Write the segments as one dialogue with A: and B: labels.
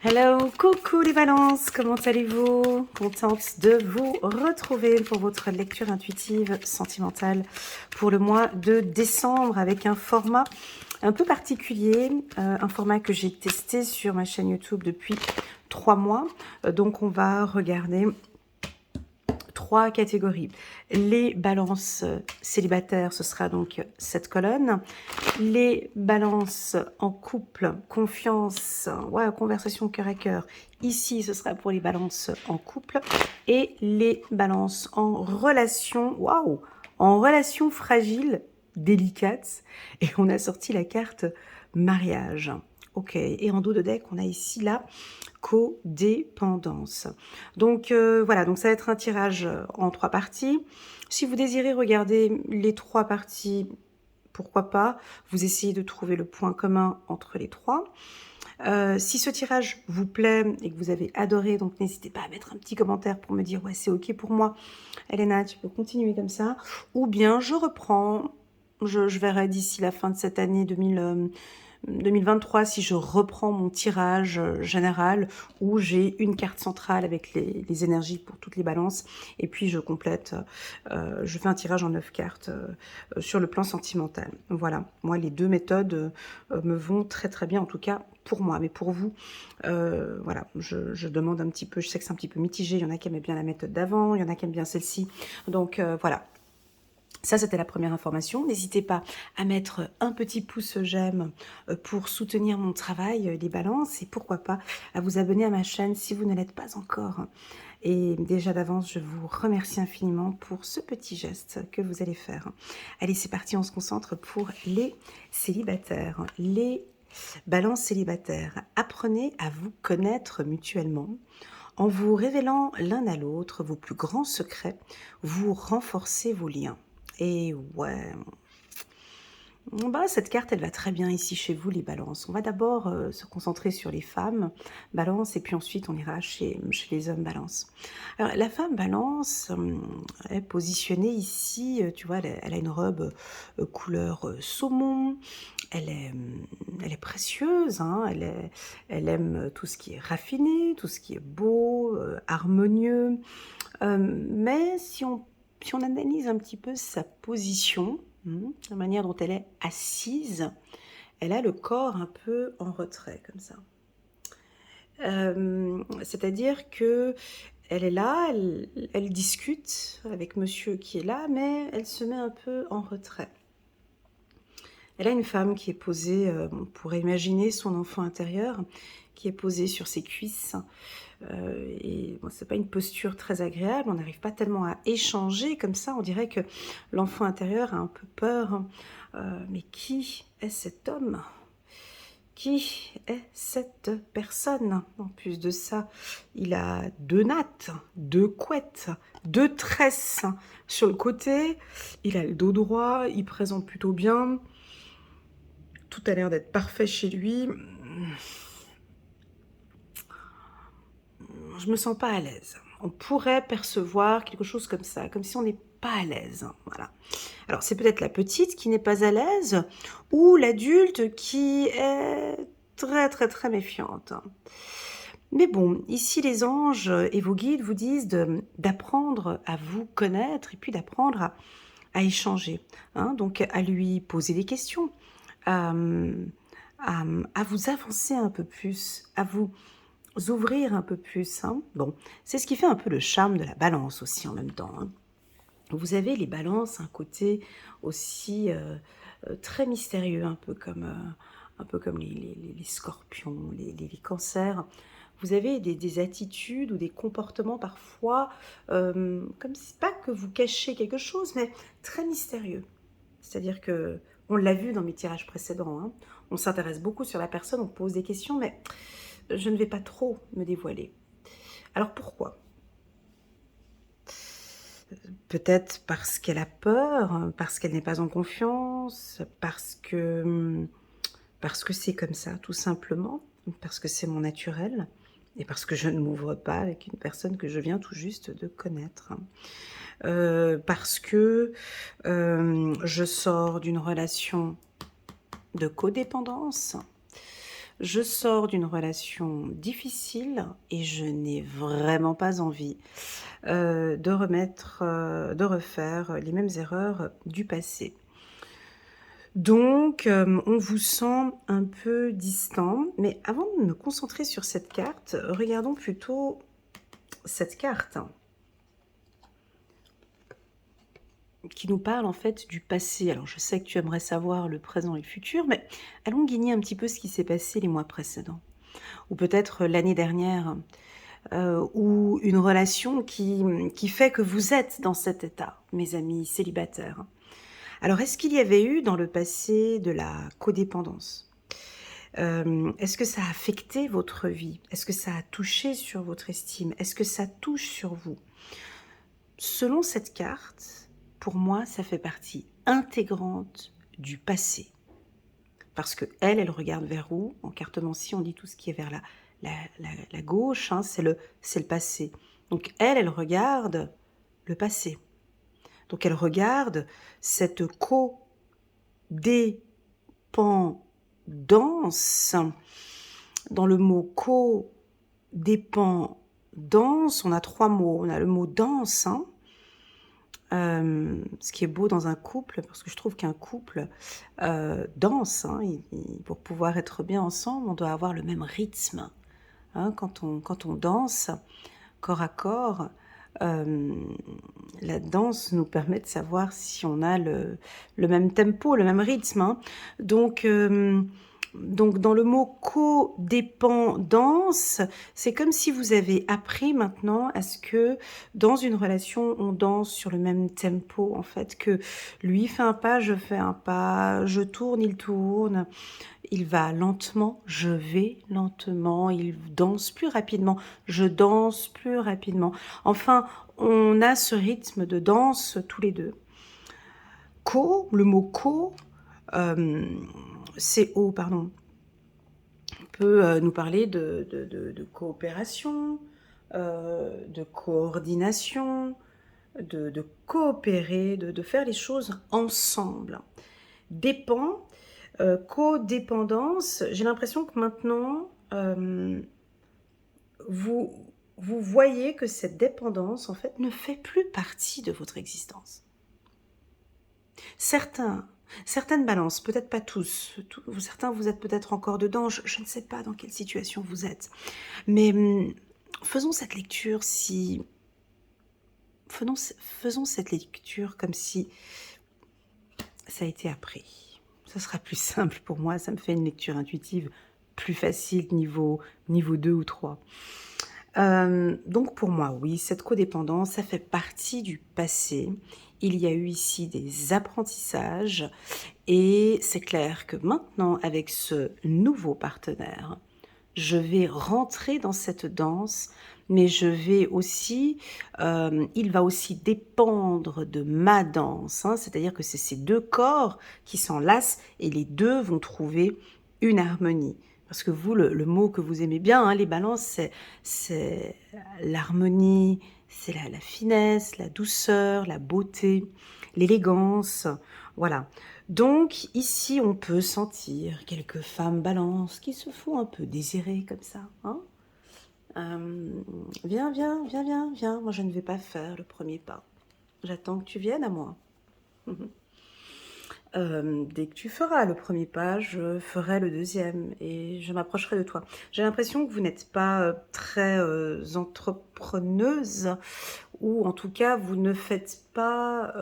A: Hello, coucou les balances, comment allez-vous? Contente de vous retrouver pour votre lecture intuitive sentimentale pour le mois de décembre avec un format un peu particulier, un format que j'ai testé sur ma chaîne YouTube depuis 3 mois. Donc on va regarder 3 catégories. Les balances célibataires, ce sera donc cette colonne. Les balances en couple, confiance, ouais, conversation cœur à cœur. Ici, ce sera pour les balances en couple. Et les balances en relation, waouh, en relation fragile, délicate. Et on a sorti la carte mariage. Ok, et en dos de deck, on a ici la codépendance. Donc voilà, donc ça va être un tirage en 3 parties. Si vous désirez regarder les 3 parties, pourquoi pas, vous essayez de trouver le point commun entre les 3. Si ce tirage vous plaît et que vous avez adoré, donc n'hésitez pas à mettre un petit commentaire pour me dire ouais c'est ok pour moi, Elena, tu peux continuer comme ça, ou bien je reprends, je verrai d'ici la fin de cette année 2023 si je reprends mon tirage général où j'ai une carte centrale avec les énergies pour toutes les balances et puis je complète, je fais un tirage en 9 cartes sur le plan sentimental. Voilà, moi les deux méthodes me vont très très bien en tout cas pour moi, mais pour vous, voilà, je demande un petit peu, je sais que c'est un petit peu mitigé, il y en a qui aimaient bien la méthode d'avant, il y en a qui aiment bien celle-ci, donc voilà. Ça, c'était la première information. N'hésitez pas à mettre un petit pouce j'aime pour soutenir mon travail, les balances, et pourquoi pas à vous abonner à ma chaîne si vous ne l'êtes pas encore. Et déjà d'avance, je vous remercie infiniment pour ce petit geste que vous allez faire. Allez, c'est parti, on se concentre pour les célibataires. Les balances célibataires, apprenez à vous connaître mutuellement. En vous révélant l'un à l'autre vos plus grands secrets, vous renforcez vos liens. Et ouais, bah, cette carte, elle va très bien ici chez vous, les balances. On va d'abord se concentrer sur les femmes balance et puis ensuite on ira chez les hommes balance. Alors, la femme balance est positionnée ici, tu vois, elle a une robe couleur saumon, elle est précieuse, hein, elle aime tout ce qui est raffiné, tout ce qui est beau, harmonieux. Mais si on analyse un petit peu sa position, la manière dont elle est assise, elle a le corps un peu en retrait, comme ça. C'est-à-dire que elle est là, elle discute avec monsieur qui est là, mais elle se met un peu en retrait. Elle a une femme qui est posée, on pourrait imaginer son enfant intérieur, qui est posé sur ses cuisses. Et bon, c'est pas une posture très agréable, on n'arrive pas tellement à échanger comme ça, on dirait que l'enfant intérieur a un peu peur. Mais qui est cet homme? Qui est cette personne? En plus de ça, il a 2 nattes, 2 couettes, 2 tresses sur le côté, il a le dos droit, il présente plutôt bien, tout a l'air d'être parfait chez lui. Je me sens pas à l'aise. On pourrait percevoir quelque chose comme ça, comme si on n'est pas à l'aise. Voilà. Alors, c'est peut-être la petite qui n'est pas à l'aise ou l'adulte qui est très, très, très méfiante. Mais bon, ici, les anges et vos guides vous disent d'apprendre à vous connaître et puis d'apprendre à échanger. Hein, donc, à lui poser des questions, à, à vous avancer un peu plus, à vous ouvrir un peu plus. Hein. Bon, c'est ce qui fait un peu le charme de la balance aussi en même temps. Hein. Vous avez les balances, un côté aussi très mystérieux, un peu comme les scorpions, les cancers. Vous avez des attitudes ou des comportements parfois, comme si pas que vous cachez quelque chose, mais très mystérieux. C'est-à-dire que, on l'a vu dans mes tirages précédents, hein, on s'intéresse beaucoup sur la personne, on pose des questions, mais je ne vais pas trop me dévoiler. Alors pourquoi? Peut-être parce qu'elle a peur, parce qu'elle n'est pas en confiance, parce que c'est comme ça, tout simplement, parce que c'est mon naturel et parce que je ne m'ouvre pas avec une personne que je viens tout juste de connaître. Parce que je sors d'une relation de codépendance, Je sors d'une relation difficile et je n'ai vraiment pas envie de refaire les mêmes erreurs du passé. Donc, on vous sent un peu distant, mais avant de me concentrer sur cette carte, regardons plutôt cette carte qui nous parle en fait du passé. Alors, je sais que tu aimerais savoir le présent et le futur, mais allons guigner un petit peu ce qui s'est passé les mois précédents, ou peut-être l'année dernière, ou une relation qui fait que vous êtes dans cet état, mes amis célibataires. Alors, est-ce qu'il y avait eu dans le passé de la codépendance? Est-ce que ça a affecté votre vie? Est-ce que ça a touché sur votre estime? Est-ce que ça touche sur vous? Selon cette carte, pour moi, ça fait partie intégrante du passé. Parce que elle regarde vers où? En cartomancie, on dit tout ce qui est vers la gauche, hein, c'est le passé. Donc elle regarde le passé. Donc elle regarde cette codépendance. Dans le mot codépendance, on a 3 mots. On a le mot danse, hein, ce qui est beau dans un couple, parce que je trouve qu'un couple danse. Hein, pour pouvoir être bien ensemble, on doit avoir le même rythme. Hein, quand on danse corps à corps, la danse nous permet de savoir si on a le même tempo, le même rythme. Hein. Donc, dans le mot codépendance, c'est comme si vous avez appris maintenant à ce que dans une relation, on danse sur le même tempo, en fait, que lui fait un pas, je fais un pas, je tourne, il tourne, il va lentement, je vais lentement, il danse plus rapidement, je danse plus rapidement. Enfin, on a ce rythme de danse tous les deux. Le mot CO, pardon, peut nous parler de coopération, de coordination, de coopérer, de faire les choses ensemble. Dépend, codépendance, j'ai l'impression que maintenant, vous voyez que cette dépendance, en fait, ne fait plus partie de votre existence. Certaines balances, peut-être pas tous, certains vous êtes peut-être encore dedans, je ne sais pas dans quelle situation vous êtes, mais faisons cette lecture faisons cette lecture comme si ça a été appris. Ce sera plus simple pour moi, ça me fait une lecture intuitive plus facile niveau 2 ou 3. Donc pour moi, oui, cette codépendance, ça fait partie du passé. Il y a eu ici des apprentissages et c'est clair que maintenant, avec ce nouveau partenaire, je vais rentrer dans cette danse, mais je vais aussi, il va aussi dépendre de ma danse, hein, c'est-à-dire que c'est ces 2 corps qui s'enlacent et les 2 vont trouver une harmonie. Parce que vous, le mot que vous aimez bien, hein, les balances, c'est l'harmonie, c'est la finesse, la douceur, la beauté, l'élégance, voilà. Donc ici, on peut sentir quelques femmes balances qui se font un peu désirer comme ça. Hein. Viens, viens, viens, viens, viens. Moi, je ne vais pas faire le premier pas. J'attends que tu viennes à moi. Dès que tu feras le premier pas, je ferai le deuxième et je m'approcherai de toi. J'ai l'impression que vous n'êtes pas très entrepreneuse, ou en tout cas, vous ne faites pas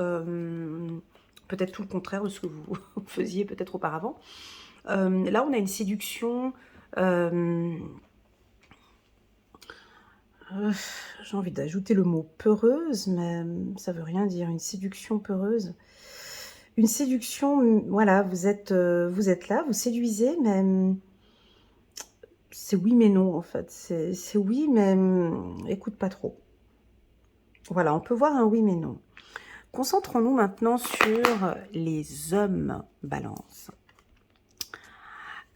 A: peut-être tout le contraire de ce que vous faisiez peut-être auparavant. Là, on a une séduction. J'ai envie d'ajouter le mot peureuse, mais ça veut rien dire. Une séduction peureuse. Une séduction, voilà, vous êtes là, vous séduisez, mais c'est oui mais non en fait. C'est oui, mais écoute pas trop. Voilà, on peut voir un oui mais non. Concentrons-nous maintenant sur les hommes balance.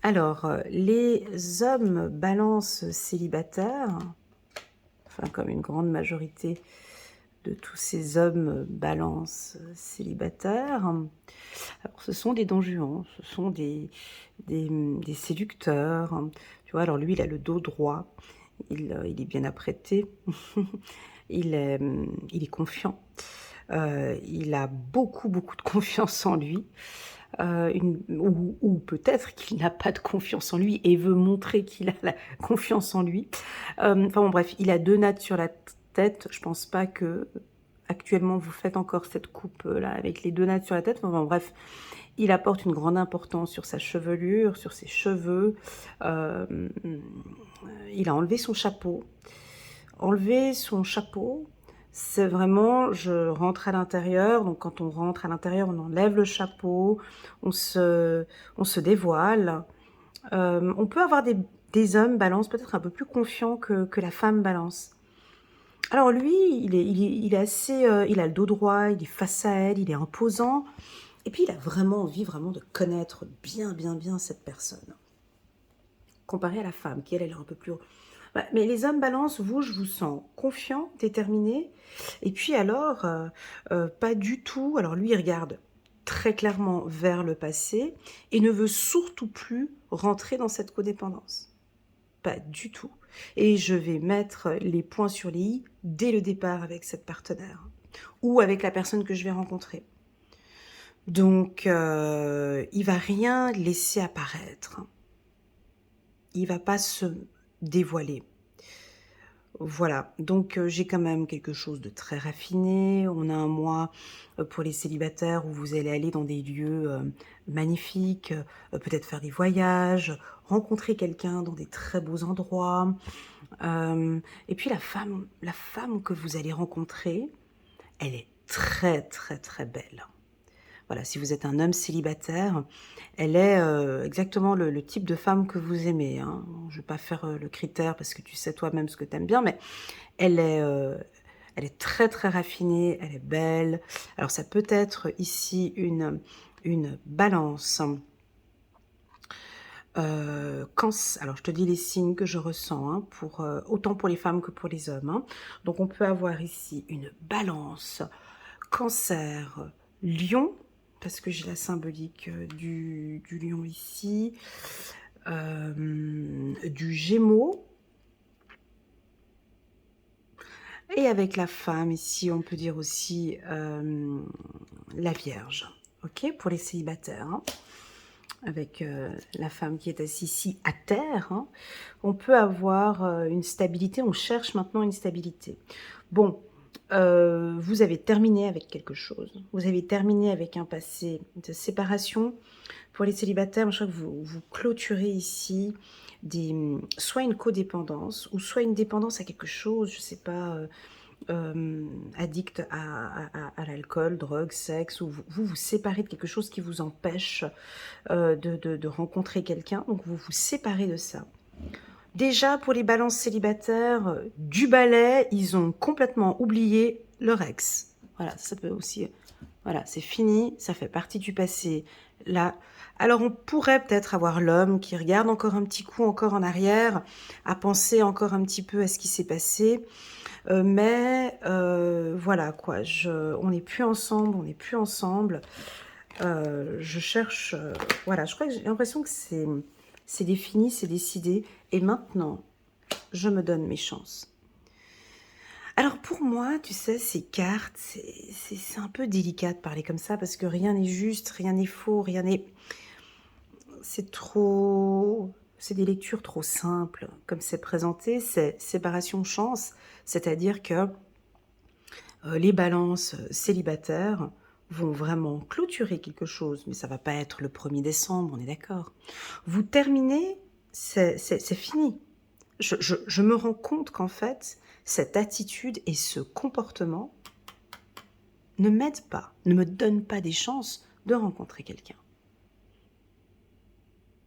A: Alors, les hommes balance célibataires, enfin comme une grande majorité de tous ces hommes balance célibataires. Alors, ce sont des don Juan, ce sont des séducteurs. Tu vois, alors lui, il a le dos droit, il est bien apprêté, il est confiant, il a beaucoup, beaucoup de confiance en lui. Ou peut-être qu'il n'a pas de confiance en lui et veut montrer qu'il a la confiance en lui. Enfin bon bref, il a 2 nattes sur la tête. Je pense pas que actuellement vous faites encore cette coupe, là avec les 2 nattes sur la tête. Enfin bon bref, il apporte une grande importance sur sa chevelure, sur ses cheveux. Hem, il a enlevé son chapeau. Enlever son chapeau, c'est vraiment je rentre à l'intérieur, donc quand on rentre à l'intérieur, on enlève le chapeau, on se on se dévoile. On peut avoir des hommes balance peut-être un peu plus confiants que la femme balance. Alors lui, il est assez, il a le dos droit, il est face à elle, il est imposant et puis il a vraiment envie vraiment de connaître bien, bien, bien cette personne. Comparé à la femme qui elle est un peu plus bah, mais les hommes balance, vous, je vous sens confiant, déterminé et puis alors, pas du tout alors lui, il regarde très clairement vers le passé et ne veut surtout plus rentrer dans cette codépendance. Pas du tout et je vais mettre les points sur les i dès le départ avec cette partenaire ou avec la personne que je vais rencontrer. Donc il va rien laisser apparaître. Il va pas se dévoiler. Voilà, donc j'ai quand même quelque chose de très raffiné. On a un mois, pour les célibataires où vous allez aller dans des lieux, magnifiques, peut-être faire des voyages, rencontrer quelqu'un dans des très beaux endroits. Et puis la femme que vous allez rencontrer, elle est très, très, très belle. Voilà, si vous êtes un homme célibataire, elle est, exactement le type de femme que vous aimez, hein. Je vais pas faire, le critère parce que tu sais toi-même ce que tu aimes bien, mais elle est, elle est très, très raffinée, elle est belle. Alors ça peut être ici une balance, canc alors je te dis les signes que je ressens, hein, pour, autant pour les femmes que pour les hommes, hein. Donc on peut avoir ici une balance, cancer, lion, parce que j'ai la symbolique, du lion ici, du gémeaux et avec la femme ici, on peut dire aussi, la vierge. OK? Pour les célibataires, hein. Avec, la femme qui est assise ici à terre, hein, on peut avoir, une stabilité, on cherche maintenant une stabilité. Bon, vous avez terminé avec quelque chose, vous avez terminé avec un passé de séparation. Pour les célibataires, je crois que vous clôturez ici soit une codépendance ou soit une dépendance à quelque chose, je sais pas, addict à l'alcool, drogue, sexe, ou vous séparez de quelque chose qui vous empêche, de rencontrer quelqu'un, donc vous vous séparez de ça. Déjà pour les balances célibataires, du balai, ils ont complètement oublié leur ex. Voilà, ça peut aussi, voilà, c'est fini, ça fait partie du passé. Là, alors on pourrait peut-être avoir l'homme qui regarde encore un petit coup encore en arrière, à penser encore un petit peu à ce qui s'est passé, mais voilà quoi, on n'est plus ensemble, on n'est plus ensemble. Je cherche, voilà, je crois que j'ai l'impression que c'est défini, c'est décidé et maintenant, je me donne mes chances. Alors pour moi, tu sais, ces cartes, c'est un peu délicat de parler comme ça parce que rien n'est juste, rien n'est faux, rien n'est c'est trop c'est des lectures trop simples comme c'est présenté, c'est séparation chance, c'est-à-dire que les balances célibataires vont vraiment clôturer quelque chose, mais ça va pas être le 1er décembre, on est d'accord. Vous terminez, c'est fini. Je me rends compte qu'en fait, cette attitude et ce comportement ne m'aident pas, ne me donnent pas des chances de rencontrer quelqu'un.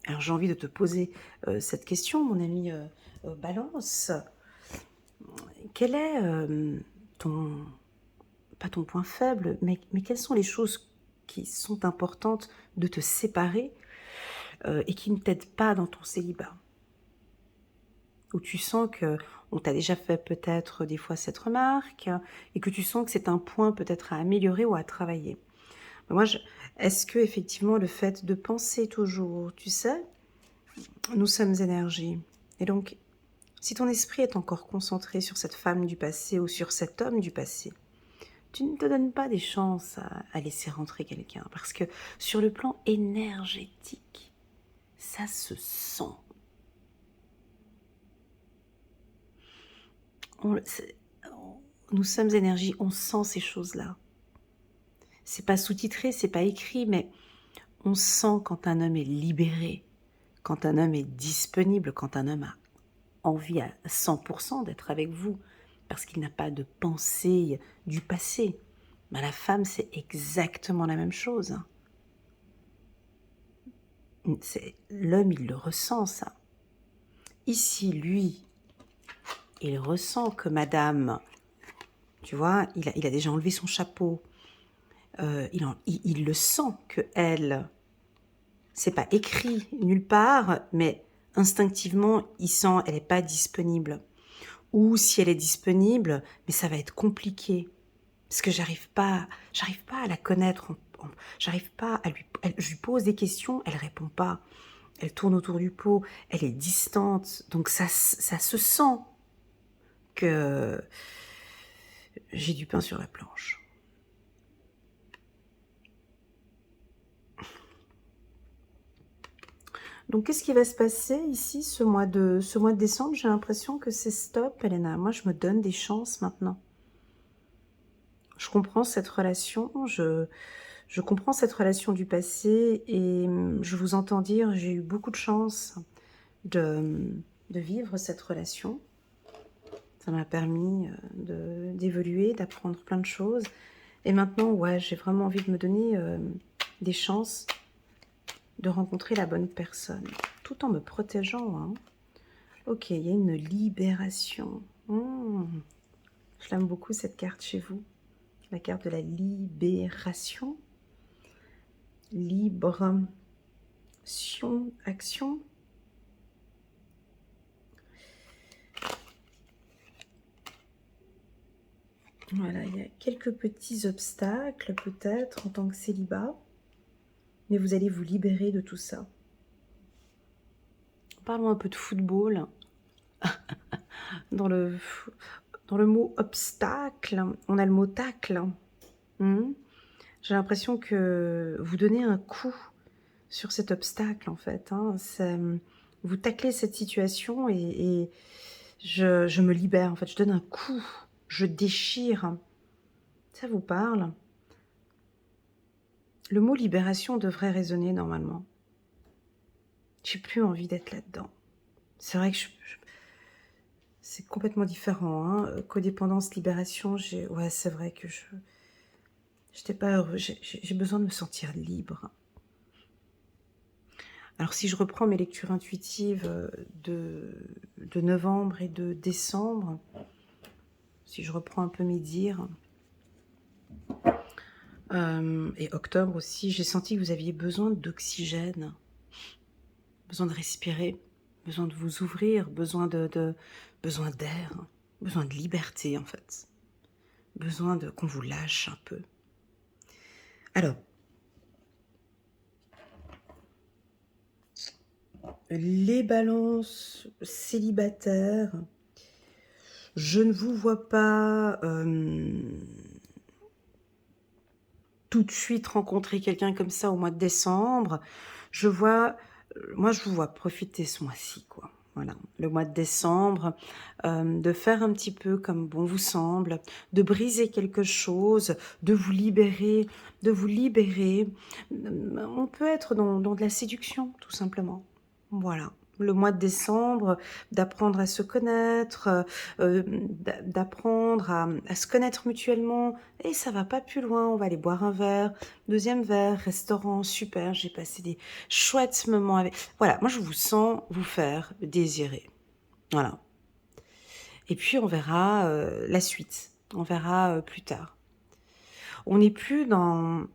A: Alors j'ai envie de te poser, cette question, mon ami, Balance. Quel est, ton pas ton point faible, mais quelles sont les choses qui sont importantes de te séparer, et qui ne t'aident pas dans ton célibat? où tu sens que on t'a déjà fait peut-être des fois cette remarque et que tu sens que c'est un point peut-être à améliorer ou à travailler. Moi, est-ce que effectivement le fait de penser toujours, tu sais, nous sommes énergie. Et donc, si ton esprit est encore concentré sur cette femme du passé ou sur cet homme du passé, tu ne te donnes pas des chances à laisser rentrer quelqu'un. Parce que sur le plan énergétique, ça se sent. On- c'est- nous sommes énergie, on sent ces choses-là. C'est pas sous-titré, c'est pas écrit, mais on sent quand un homme est libéré, quand un homme est disponible, quand un homme a envie à 100% d'être avec vous, parce qu'il n'a pas de pensée du passé. Ben, la femme, c'est exactement la même chose. L'homme, il le ressent, ça. Ici, lui, il ressent que madame, tu vois, il a déjà enlevé son chapeau. Il le sent que elle, c'est pas écrit nulle part, mais instinctivement, il sent elle n'est pas disponible. Ou si elle est disponible, mais ça va être compliqué. Parce que j'arrive pas à la connaître. J'arrive pas à je lui pose des questions, elle répond pas. Elle tourne autour du pot, elle est distante. Donc ça se sent que j'ai du pain sur la planche. Donc qu'est-ce qui va se passer ici ce mois de décembre? J'ai l'impression que c'est stop, Elena. Moi, je me donne des chances maintenant. Je comprends cette relation, je comprends cette relation du passé et je vous entends dire, j'ai eu beaucoup de chance de vivre cette relation. Ça m'a permis d'évoluer, d'apprendre plein de choses. Et maintenant, ouais, j'ai vraiment envie de me donner des chances de rencontrer la bonne personne, tout en me protégeant. Hein. Ok, il y a une libération. Je l'aime beaucoup cette carte chez vous. La carte de la libération. Libre. Action. Voilà, il y a quelques petits obstacles peut-être en tant que célibat, mais vous allez vous libérer de tout ça. Parlons un peu de football. Dans le mot obstacle, on a le mot tacle. J'ai l'impression que vous donnez un coup sur cet obstacle en fait. Hein. Vous taclez cette situation et je me libère en fait. Je donne un coup, je déchire. Ça vous parle? Le mot libération devrait résonner normalement. J'ai plus envie d'être là-dedans. C'est vrai que c'est complètement différent. Hein. Codépendance, libération, ouais, c'est vrai que j'étais pas heureux. J'ai besoin de me sentir libre. Alors si je reprends mes lectures intuitives de novembre et de décembre, si je reprends un peu mes dires, et octobre aussi, j'ai senti que vous aviez besoin d'oxygène, besoin de respirer, besoin de vous ouvrir, besoin besoin d'air, besoin de liberté en fait, besoin qu'on vous lâche un peu. Alors, les balances célibataires, je ne vous vois pas tout de suite rencontrer quelqu'un comme ça au mois de décembre. Moi je vous vois profiter ce mois-ci, quoi. Voilà, le mois de décembre, de faire un petit peu comme bon vous semble, de briser quelque chose, de vous libérer, de vous libérer. On peut être dans de la séduction, tout simplement. Voilà. Le mois de décembre, d'apprendre à se connaître, d'apprendre à se connaître mutuellement. Et ça va pas plus loin, on va aller boire un verre, deuxième verre, restaurant, super, j'ai passé des chouettes moments avec... Voilà, moi je vous sens vous faire désirer. Voilà. Et puis on verra la suite, on verra plus tard. On n'est plus on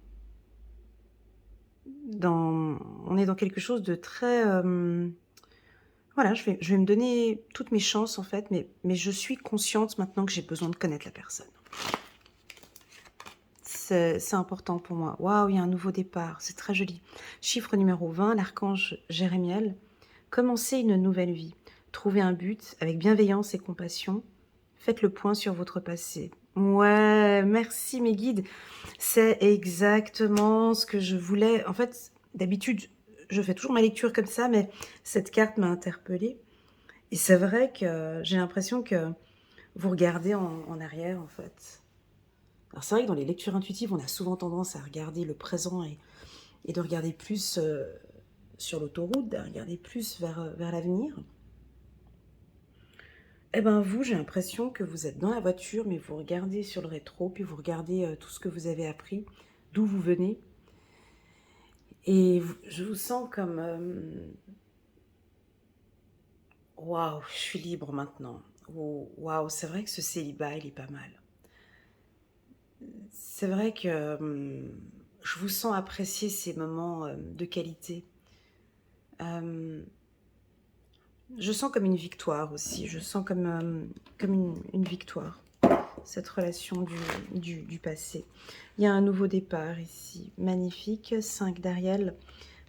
A: est dans quelque chose de très... Voilà, je vais me donner toutes mes chances en fait, mais je suis consciente maintenant que j'ai besoin de connaître la personne. C'est important pour moi. Waouh, il y a un nouveau départ, c'est très joli. Chiffre numéro 20, l'archange Jérémiel. Commencez une nouvelle vie. Trouvez un but avec bienveillance et compassion. Faites le point sur votre passé. Ouais, merci mes guides. C'est exactement ce que je voulais. En fait, d'habitude, je fais toujours ma lecture comme ça, mais cette carte m'a interpellée. Et c'est vrai que j'ai l'impression que vous regardez en arrière, en fait. Alors c'est vrai que dans les lectures intuitives, on a souvent tendance à regarder le présent et de regarder plus sur l'autoroute, de regarder plus vers l'avenir. Eh ben vous, j'ai l'impression que vous êtes dans la voiture, mais vous regardez sur le rétro, puis vous regardez tout ce que vous avez appris, d'où vous venez. Et je vous sens comme... Waouh, je suis libre maintenant. Waouh, c'est vrai que ce célibat, il est pas mal. C'est vrai que je vous sens apprécier ces moments de qualité. Euh, je sens comme une victoire aussi. Je sens comme une victoire, cette relation du passé. Il y a un nouveau départ ici. Magnifique. 5 d'Ariel.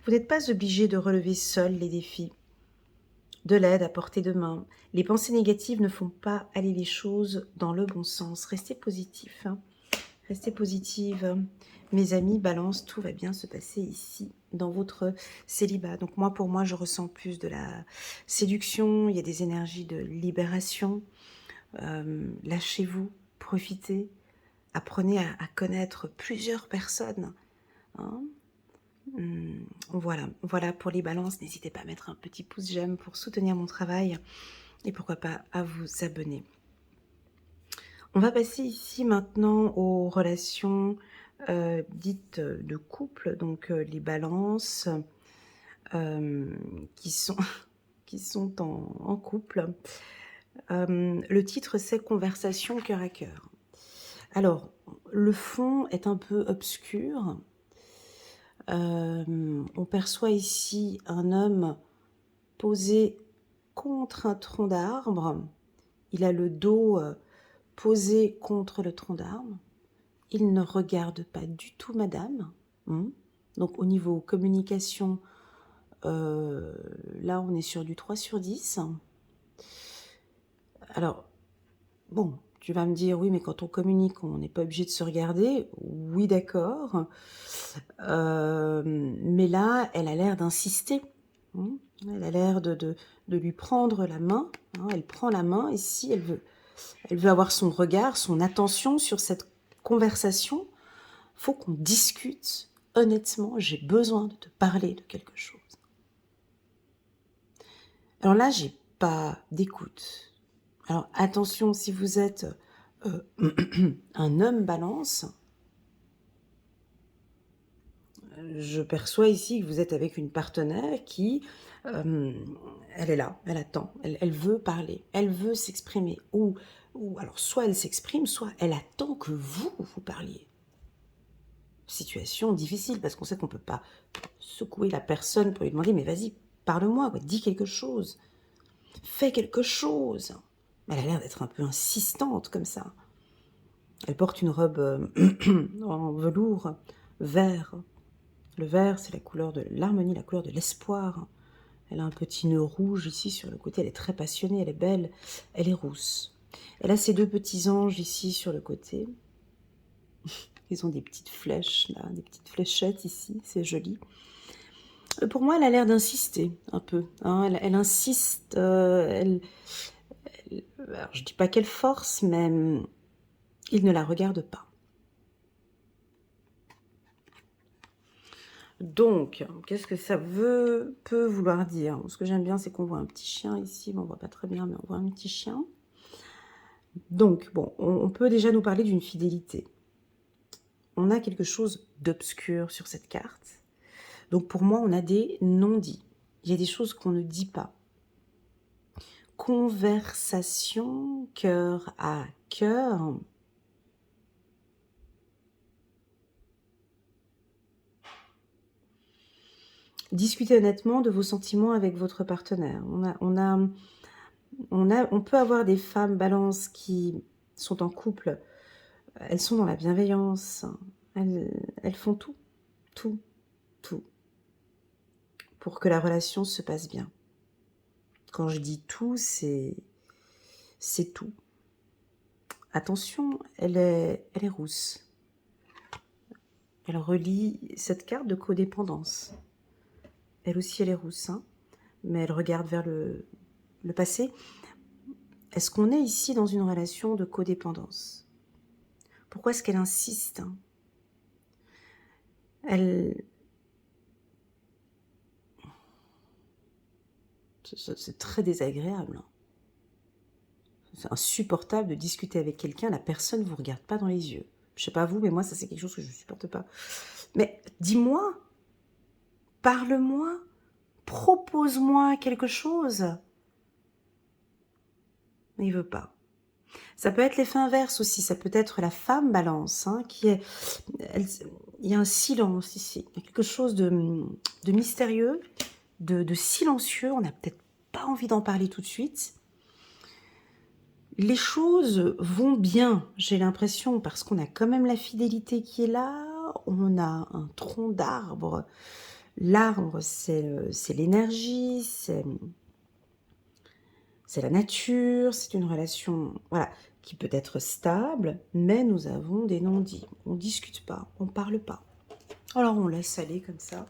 A: Vous n'êtes pas obligé de relever seul les défis. De l'aide à portée de main. Les pensées négatives ne font pas aller les choses dans le bon sens. Restez positif. Hein. Restez positive. Mes amis, balance, tout va bien se passer ici, dans votre célibat. Donc moi, pour moi, je ressens plus de la séduction, il y a des énergies de libération. Lâchez-vous, profitez, apprenez à connaître plusieurs personnes. Hein. Voilà pour les balances. N'hésitez pas à mettre un petit pouce j'aime pour soutenir mon travail et pourquoi pas à vous abonner. On va passer ici maintenant aux relations dites de couple, donc les balances qui sont, qui sont en couple. Le titre c'est Conversation cœur à cœur. Alors, le fond est un peu obscur. On perçoit ici un homme posé contre un tronc d'arbre. Il a le dos posé contre le tronc d'arbre. Il ne regarde pas du tout madame. Donc au niveau communication, là on est sur du 3 sur 10. Alors, bon, tu vas me dire, oui, mais quand on communique, on n'est pas obligé de se regarder. Oui, d'accord. Mais là, elle a l'air d'insister. Elle a l'air de lui prendre la main. Elle prend la main et si elle veut avoir son regard, son attention sur cette conversation, faut qu'on discute. Honnêtement, j'ai besoin de te parler de quelque chose. Alors là, j'ai pas d'écoute. Alors attention, si vous êtes un homme balance, je perçois ici que vous êtes avec une partenaire qui, elle est là, elle attend, elle veut parler, elle veut s'exprimer. Ou alors soit elle s'exprime, soit elle attend que vous parliez. Situation difficile, parce qu'on sait qu'on ne peut pas secouer la personne pour lui demander « mais vas-y, parle-moi, dis quelque chose, fais quelque chose ». Elle a l'air d'être un peu insistante comme ça. Elle porte une robe en velours vert. Le vert, c'est la couleur de l'harmonie, la couleur de l'espoir. Elle a un petit nœud rouge ici sur le côté. Elle est très passionnée, elle est belle, elle est rousse. Elle a ses 2 petits anges ici sur le côté. Ils ont des petites flèches, là, des petites fléchettes ici, c'est joli. Pour moi, elle a l'air d'insister un peu. Hein. Elle insiste, alors, je dis pas qu'elle force, mais il ne la regarde pas. Donc, qu'est-ce que ça peut vouloir dire? Ce que j'aime bien, c'est qu'on voit un petit chien ici. Bon, on voit pas très bien, mais on voit un petit chien. Donc, bon, on peut déjà nous parler d'une fidélité. On a quelque chose d'obscur sur cette carte. Donc, pour moi, on a des non-dits. Il y a des choses qu'on ne dit pas. Conversation, cœur à cœur. Discutez honnêtement de vos sentiments avec votre partenaire. On peut avoir des femmes balance qui sont en couple, elles sont dans la bienveillance, elles font tout, tout, tout pour que la relation se passe bien. Quand je dis tout, c'est tout. Attention, elle est rousse. Elle relie cette carte de codépendance. Elle aussi, elle est rousse, hein, mais elle regarde vers le passé. Est-ce qu'on est ici dans une relation de codépendance? Pourquoi est-ce qu'elle insiste? C'est très désagréable. C'est insupportable de discuter avec quelqu'un, la personne ne vous regarde pas dans les yeux. Je sais pas vous, mais moi, ça c'est quelque chose que je ne supporte pas. Mais dis-moi, parle-moi, propose-moi quelque chose. Mais il veut pas. Ça peut être l'effet inverse aussi, ça peut être la femme balance, hein, il y a un silence ici, il y a quelque chose de mystérieux, de silencieux, on n'a peut-être pas envie d'en parler tout de suite. Les choses vont bien, j'ai l'impression, parce qu'on a quand même la fidélité qui est là, on a un tronc d'arbre. L'arbre, c'est l'énergie, c'est la nature, c'est une relation voilà, qui peut être stable, mais nous avons des non-dits. On ne discute pas, on ne parle pas. Alors on laisse aller comme ça.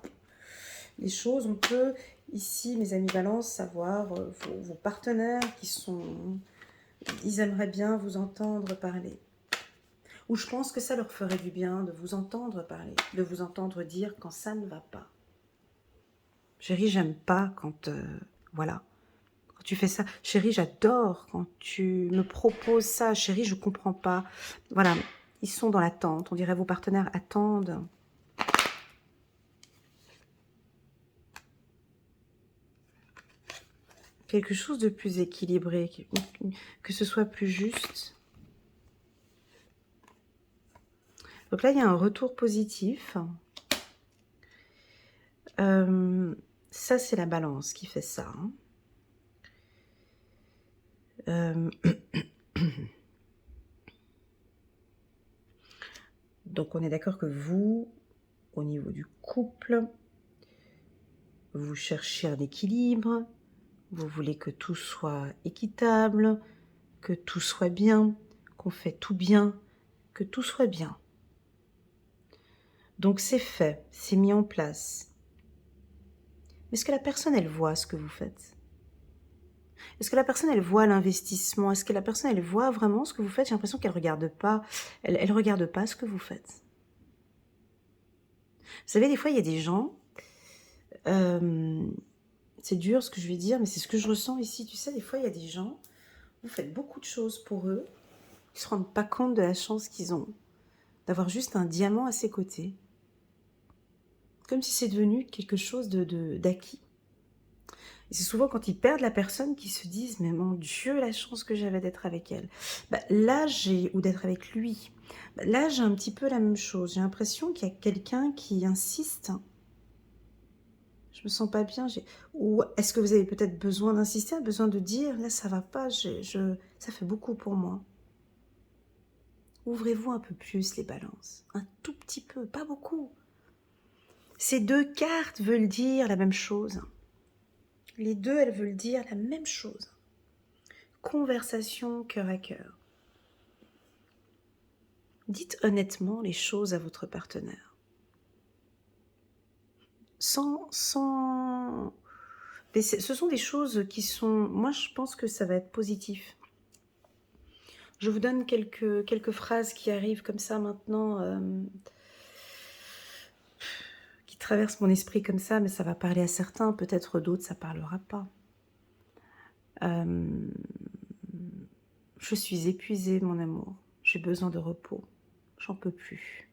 A: Les choses, on peut, ici, mes amis Balance, savoir vos partenaires qui sont... Ils aimeraient bien vous entendre parler. Ou je pense que ça leur ferait du bien de vous entendre parler, de vous entendre dire quand ça ne va pas. Chérie, j'aime pas quand... voilà. Quand tu fais ça. Chérie, j'adore quand tu me proposes ça. Chérie, je comprends pas. Voilà. Ils sont dans l'attente. On dirait vos partenaires attendent. Quelque chose de plus équilibré. Que ce soit plus juste. Donc là, il y a un retour positif. Ça, c'est la balance qui fait ça. Hein. Donc, on est d'accord que vous, au niveau du couple, vous cherchez un équilibre, vous voulez que tout soit équitable, que tout soit bien, qu'on fait tout bien, que tout soit bien. Donc, c'est fait, c'est mis en place. Est-ce que la personne, elle voit ce que vous faites? Est-ce que la personne, elle voit l'investissement? Est-ce que la personne, elle voit vraiment ce que vous faites? J'ai l'impression qu'elle regarde pas. Elle regarde pas ce que vous faites. Vous savez, des fois, il y a des gens... c'est dur ce que je vais dire, mais c'est ce que je ressens ici. Tu sais, des fois, il y a des gens, vous faites beaucoup de choses pour eux, ils ne se rendent pas compte de la chance qu'ils ont d'avoir juste un diamant à ses côtés. Comme si c'est devenu quelque chose d'acquis. Et c'est souvent quand ils perdent la personne qu'ils se disent « Mais mon Dieu, la chance que j'avais d'être avec elle. » Ou d'être avec lui. Là, j'ai un petit peu la même chose. J'ai l'impression qu'il y a quelqu'un qui insiste. Je me sens pas bien. Ou est-ce que vous avez peut-être besoin d'insister, besoin de dire « Là, ça va pas, ça fait beaucoup pour moi. » Ouvrez-vous un peu plus les balances. Un tout petit peu, pas beaucoup. Ces deux cartes veulent dire la même chose. Les deux, elles veulent dire la même chose. Conversation cœur à cœur. Dites honnêtement les choses à votre partenaire. Mais ce sont des choses qui sont... Moi, je pense que ça va être positif. Je vous donne quelques phrases qui arrivent comme ça maintenant, qui traversent mon esprit comme ça, mais ça va parler à certains, peut-être d'autres, ça ne parlera pas. Je suis épuisée, mon amour. J'ai besoin de repos. J'en peux plus.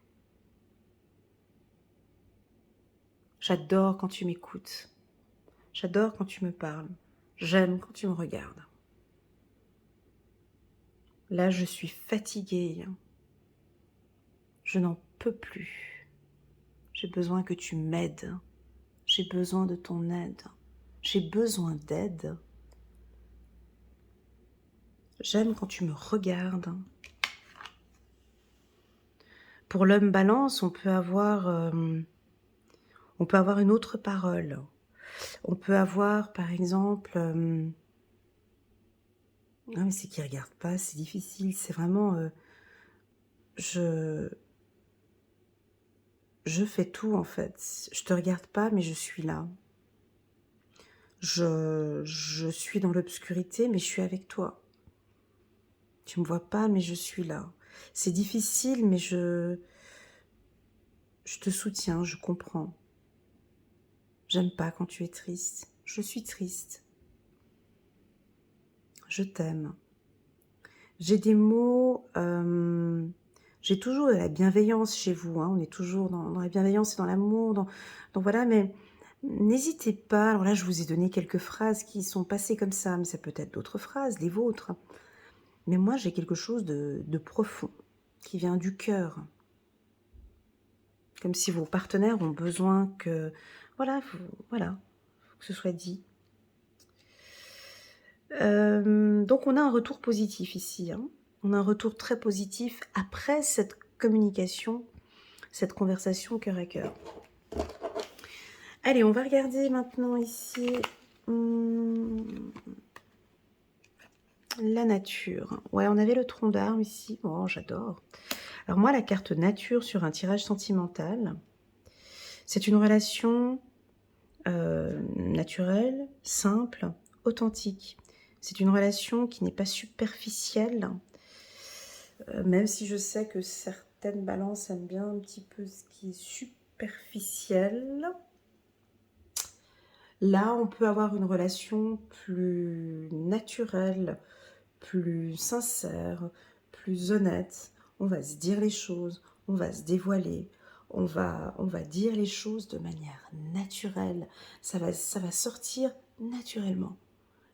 A: J'adore quand tu m'écoutes. J'adore quand tu me parles. J'aime quand tu me regardes. Là, je suis fatiguée. Je n'en peux plus. J'ai besoin que tu m'aides. j'ai besoin de ton aide. J'ai besoin d'aide. J'aime quand tu me regardes. Pour l'homme balance, on peut avoir une autre parole. On peut avoir, par exemple... ah, mais c'est qu'il ne regarde pas, c'est difficile. C'est vraiment... je fais tout, en fait. Je te regarde pas, mais je suis là. Je suis dans l'obscurité, mais je suis avec toi. Tu me vois pas, mais je suis là. C'est difficile, mais je te soutiens, je comprends. J'aime pas quand tu es triste. Je suis triste. Je t'aime. J'ai des mots... j'ai toujours de la bienveillance chez vous. Hein. On est toujours dans la bienveillance et dans l'amour. Donc voilà, mais n'hésitez pas. Alors là, je vous ai donné quelques phrases qui sont passées comme ça, mais ça peut être d'autres phrases, les vôtres. Mais moi, j'ai quelque chose de profond qui vient du cœur. Comme si vos partenaires ont besoin que... Voilà, voilà, que ce soit dit. Donc, on a un retour positif ici. Hein. On a un retour très positif après cette communication, cette conversation cœur à cœur. Allez, on va regarder maintenant ici la nature. Ouais, on avait le tronc d'arbre ici. Oh, j'adore. Alors moi, la carte nature sur un tirage sentimental, c'est une relation naturelle, simple, authentique. C'est une relation qui n'est pas superficielle, même si je sais que certaines balances aiment bien un petit peu ce qui est superficiel. Là, on peut avoir une relation plus naturelle, plus sincère, plus honnête. On va se dire les choses, on va se dévoiler, on va dire les choses de manière naturelle. Ça va sortir naturellement.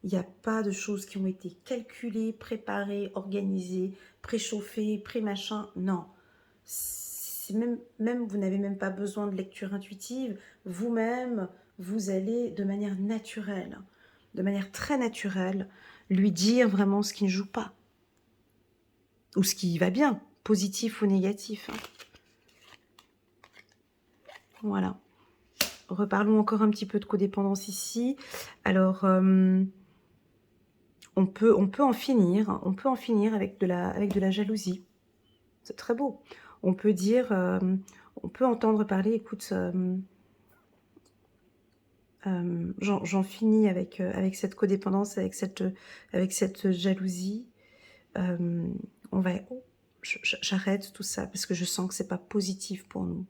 A: Il n'y a pas de choses qui ont été calculées, préparées, organisées, préchauffées, pré-machin. Non. C'est même vous n'avez même pas besoin de lecture intuitive. Vous-même, vous allez de manière naturelle, de manière très naturelle, lui dire vraiment ce qui ne joue pas. Ou ce qui va bien, positif ou négatif. Voilà. Reparlons encore un petit peu de codépendance ici. Alors... on peut en finir avec de la jalousie. C'est très beau. On peut dire, on peut entendre parler, écoute, j'en finis avec cette codépendance, avec cette jalousie. J'arrête tout ça parce que je sens que c'est pas positif pour nous.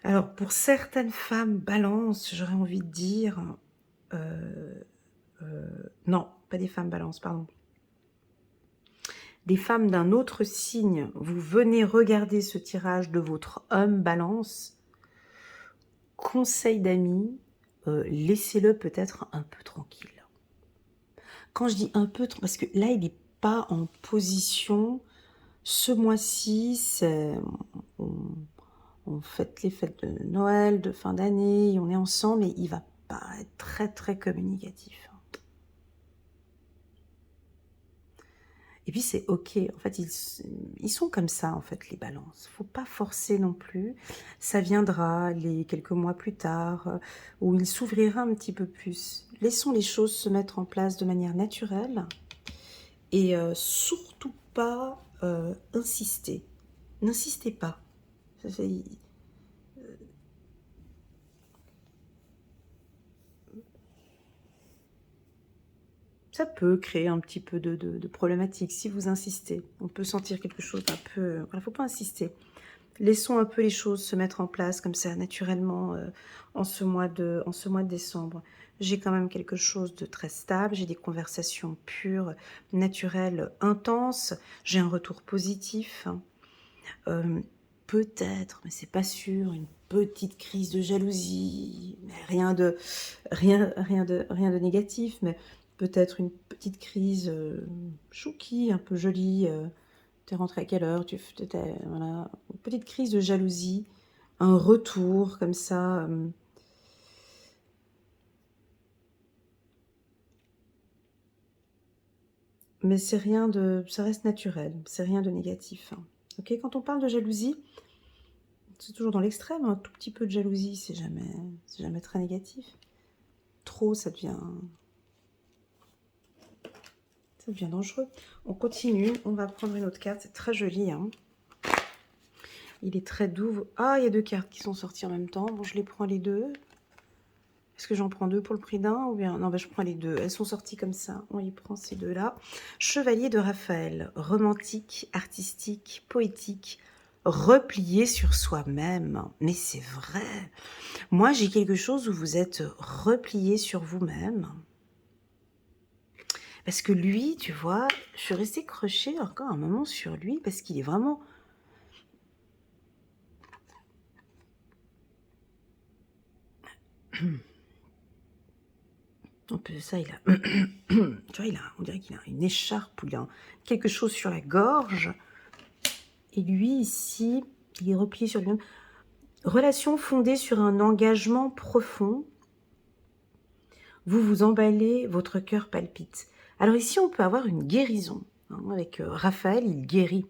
A: Alors, pour certaines femmes balance, j'aurais envie de dire... non, pas des femmes balance, pardon. Des femmes d'un autre signe, vous venez regarder ce tirage de votre homme balance, conseil d'amis, laissez-le peut-être un peu tranquille. Quand je dis un peu, parce que là, il n'est pas en position, ce mois-ci, on fête les fêtes de Noël, de fin d'année, on est ensemble, et il va pas être très très communicatif. Et puis c'est ok, en fait ils sont comme ça en fait les balances, faut pas forcer non plus, ça viendra quelques mois plus tard, où il s'ouvrira un petit peu plus. Laissons les choses se mettre en place de manière naturelle, et surtout pas insister, n'insistez pas. Ça peut créer un petit peu de problématique si vous insistez. On peut sentir quelque chose d'un peu... Voilà, il ne faut pas insister. Laissons un peu les choses se mettre en place comme ça, naturellement, en ce mois de décembre. J'ai quand même quelque chose de très stable. J'ai des conversations pures, naturelles, intenses. J'ai un retour positif. Peut-être, mais c'est pas sûr, une petite crise de jalousie. Mais rien de négatif, mais... peut-être une petite crise chouki, un peu jolie. T'es rentré à quelle heure? Voilà, une petite crise de jalousie, un retour comme ça. mais c'est rien de... ça reste naturel, c'est rien de négatif. Hein. Ok, quand on parle de jalousie, c'est toujours dans l'extrême, un tout petit peu de jalousie, c'est jamais très négatif. Trop, ça devient dangereux. On continue, on va prendre une autre carte, c'est très joli. Hein. Il est très doux. Ah, il y a 2 cartes qui sont sorties en même temps. Bon, je les prends les deux. Est-ce que j'en prends 2 pour le prix d'un ou bien... Non, ben, je prends les deux. Elles sont sorties comme ça. On les prend ces deux-là. Chevalier de Raphaël. Romantique, artistique, poétique. Replié sur soi-même. Mais c'est vrai. Moi, j'ai quelque chose où vous êtes replié sur vous-même. Parce que lui, tu vois, je suis restée crochée encore un moment sur lui parce qu'il est vraiment... Un peu ça, il a... tu vois, on dirait qu'il a une écharpe ou il a quelque chose sur la gorge. Et lui, ici, il est replié sur lui-même. Relation fondée sur un engagement profond. Vous vous emballez, votre cœur palpite. Alors ici, on peut avoir une guérison. Hein, avec Raphaël, il guérit.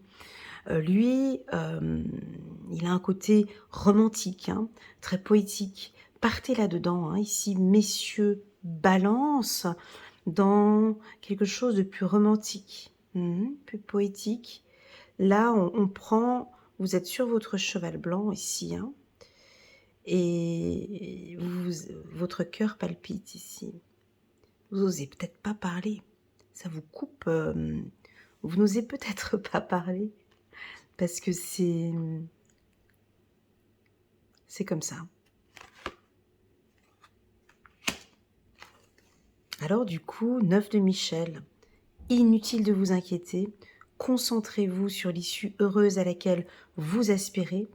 A: Lui, il a un côté romantique, hein, très poétique. Partez là-dedans, hein, ici, messieurs, balance dans quelque chose de plus romantique, plus poétique. Là, on prend, vous êtes sur votre cheval blanc ici, hein, et votre cœur palpite ici. Vous n'osez peut-être pas parler, ça vous coupe, vous n'osez peut-être pas parler, parce que c'est comme ça. Alors du coup, 9 de Michel, inutile de vous inquiéter, concentrez-vous sur l'issue heureuse à laquelle vous aspirez,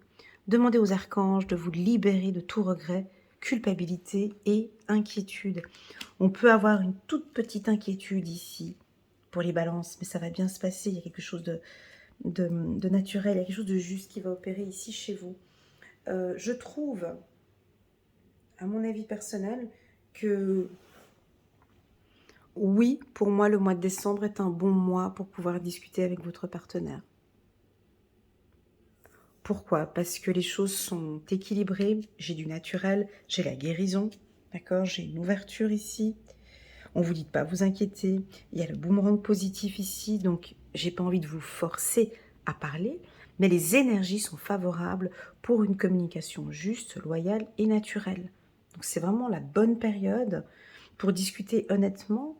A: demandez aux archanges de vous libérer de tout regret, culpabilité et inquiétude. On peut avoir une toute petite inquiétude ici pour les balances, mais ça va bien se passer, il y a quelque chose de naturel, il y a quelque chose de juste qui va opérer ici chez vous. Je trouve, à mon avis personnel, que oui, pour moi, le mois de décembre est un bon mois pour pouvoir discuter avec votre partenaire. Pourquoi? Parce que les choses sont équilibrées, j'ai du naturel, j'ai la guérison, d'accord? J'ai une ouverture ici. On vous dit de pas vous inquiéter, il y a le boomerang positif ici, donc j'ai pas envie de vous forcer à parler, mais les énergies sont favorables pour une communication juste, loyale et naturelle. Donc c'est vraiment la bonne période pour discuter honnêtement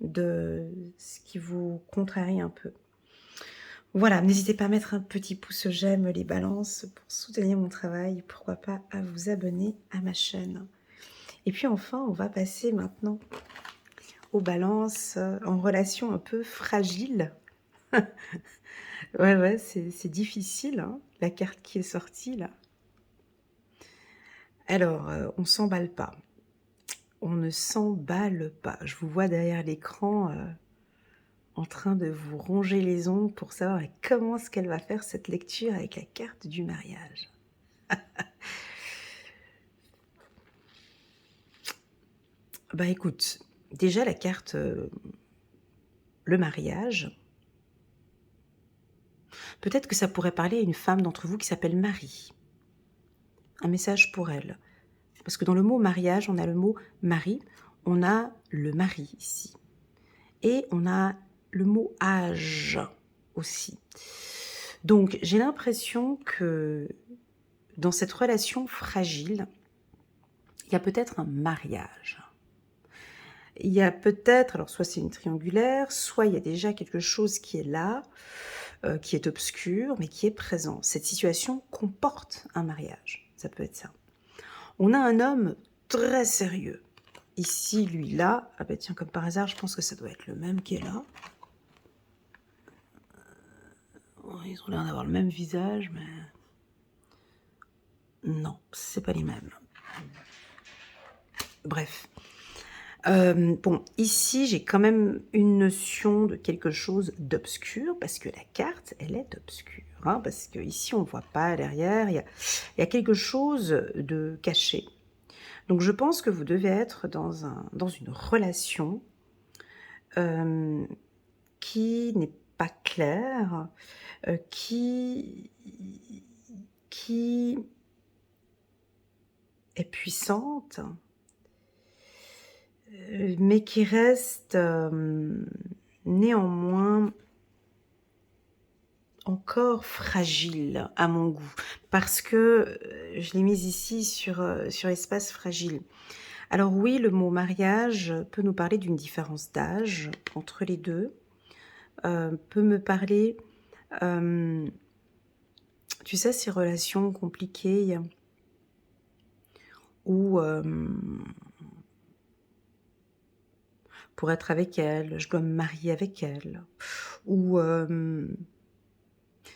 A: de ce qui vous contrarie un peu. Voilà, n'hésitez pas à mettre un petit pouce j'aime les balances pour soutenir mon travail, pourquoi pas à vous abonner à ma chaîne. Et puis enfin, on va passer maintenant aux balances en relation un peu fragile. Ouais, c'est difficile, hein, la carte qui est sortie là. Alors, on s'emballe pas. On ne s'emballe pas. Je vous vois derrière l'écran en train de vous ronger les ongles pour savoir comment est-ce qu'elle va faire cette lecture avec la carte du mariage. Bah écoute, déjà la carte le mariage, peut-être que ça pourrait parler à une femme d'entre vous qui s'appelle Marie. Un message pour elle. Parce que dans le mot mariage, on a le mot mari, on a le mari ici. Et on a le mot âge aussi. Donc j'ai l'impression que dans cette relation fragile, il y a peut-être un mariage. Il y a peut-être, alors soit c'est une triangulaire, soit il y a déjà quelque chose qui est là, qui est obscur, mais qui est présent. Cette situation comporte un mariage, ça peut être ça. On a un homme très sérieux. Ici, lui, là, ah ben tiens, comme par hasard, je pense que ça doit être le même qui est là. Ils ont l'air d'avoir le même visage, mais... Non, c'est pas les mêmes. Bref. Bon, ici, j'ai quand même une notion de quelque chose d'obscur, parce que la carte, elle est obscure. Hein, parce que ici, on ne voit pas derrière, il y a quelque chose de caché. Donc, je pense que vous devez être dans une relation qui qui n'est pas claire, qui est puissante, mais qui reste néanmoins encore fragile à mon goût, parce que je l'ai mise ici sur espace fragile. Alors oui, le mot mariage peut nous parler d'une différence d'âge entre les deux, peut me parler, tu sais, ces relations compliquées où pour être avec elle, je dois me marier avec elle, ou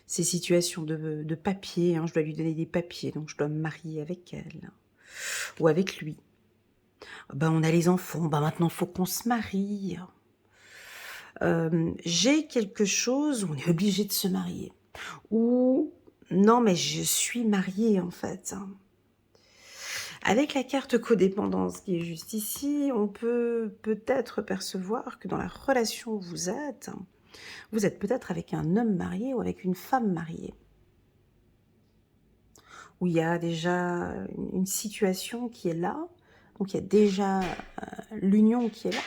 A: ces situations de papier, hein, je dois lui donner des papiers, donc je dois me marier avec elle, ou avec lui. Ben, on a les enfants, ben maintenant il faut qu'on se marie. J'ai quelque chose où on est obligé de se marier. Ou non, mais je suis mariée en fait. Avec la carte codépendance qui est juste ici, on peut peut-être percevoir que dans la relation où vous êtes peut-être avec un homme marié ou avec une femme mariée. Où il y a déjà une situation qui est là, donc il y a déjà l'union qui est là.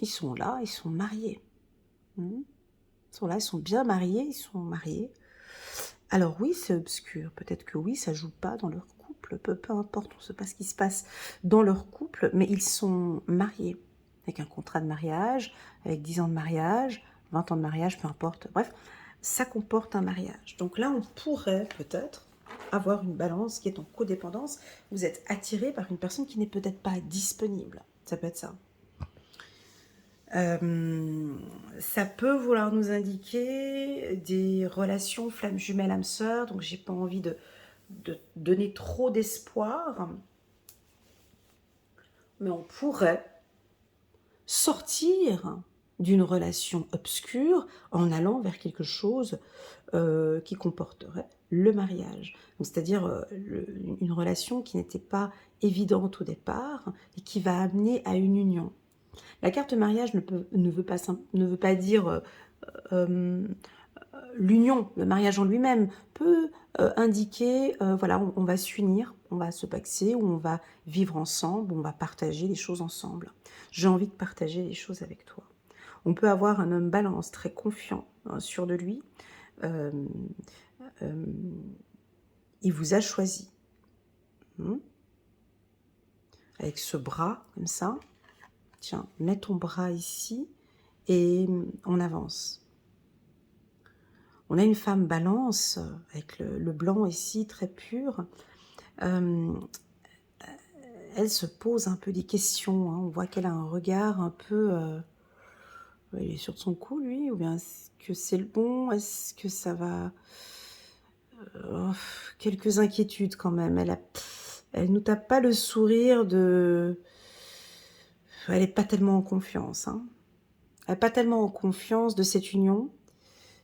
A: Ils sont là, ils sont mariés. Ils sont là, ils sont bien mariés, ils sont mariés. Alors oui, c'est obscur. Peut-être que oui, ça joue pas dans leur couple. Peu importe, on ne sait pas ce qui se passe dans leur couple, mais ils sont mariés. Avec un contrat de mariage, avec 10 ans de mariage, 20 ans de mariage, peu importe. Bref, ça comporte un mariage. Donc là, on pourrait peut-être avoir une balance qui est en codépendance. Vous êtes attiré par une personne qui n'est peut-être pas disponible. Ça peut être ça. Ça peut vouloir nous indiquer des relations flammes jumelles âme sœur, donc j'ai pas envie de donner trop d'espoir, mais on pourrait sortir d'une relation obscure en allant vers quelque chose qui comporterait le mariage. C'est-à-dire une relation qui n'était pas évidente au départ et qui va amener à une union. La carte mariage ne veut pas dire l'union, le mariage en lui-même peut indiquer, voilà, on va s'unir, on va se paxer, ou on va vivre ensemble, on va partager les choses ensemble. J'ai envie de partager les choses avec toi. On peut avoir un homme balance très confiant, hein, sûr de lui. Il vous a choisi. Avec ce bras, comme ça. Tiens, mets ton bras ici et on avance. On a une femme balance, avec le blanc ici, très pur. Elle se pose un peu des questions. Hein. On voit qu'elle a un regard un peu... il est sur son cou, lui, ou bien est-ce que c'est le bon? Est-ce que ça va... quelques inquiétudes quand même. Elle nous tape pas le sourire de... Elle n'est pas tellement en confiance. Hein. Elle n'est pas tellement en confiance de cette union.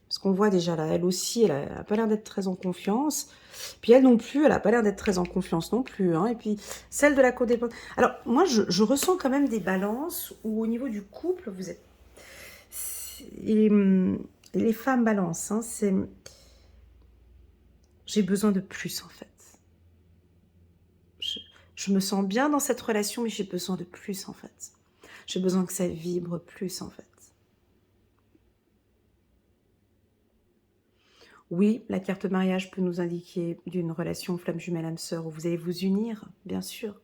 A: Parce qu'on voit déjà là, elle aussi, elle n'a pas l'air d'être très en confiance. Puis elle non plus, elle n'a pas l'air d'être très en confiance non plus. Hein. Et puis celle de la codépendance. Alors moi, je ressens quand même des balances où au niveau du couple, vous êtes... les femmes balances, hein, c'est... J'ai besoin de plus en fait. Je me sens bien dans cette relation, mais j'ai besoin de plus en fait. J'ai besoin que ça vibre plus en fait. Oui, la carte mariage peut nous indiquer d'une relation flamme jumelle âme sœur où vous allez vous unir, bien sûr.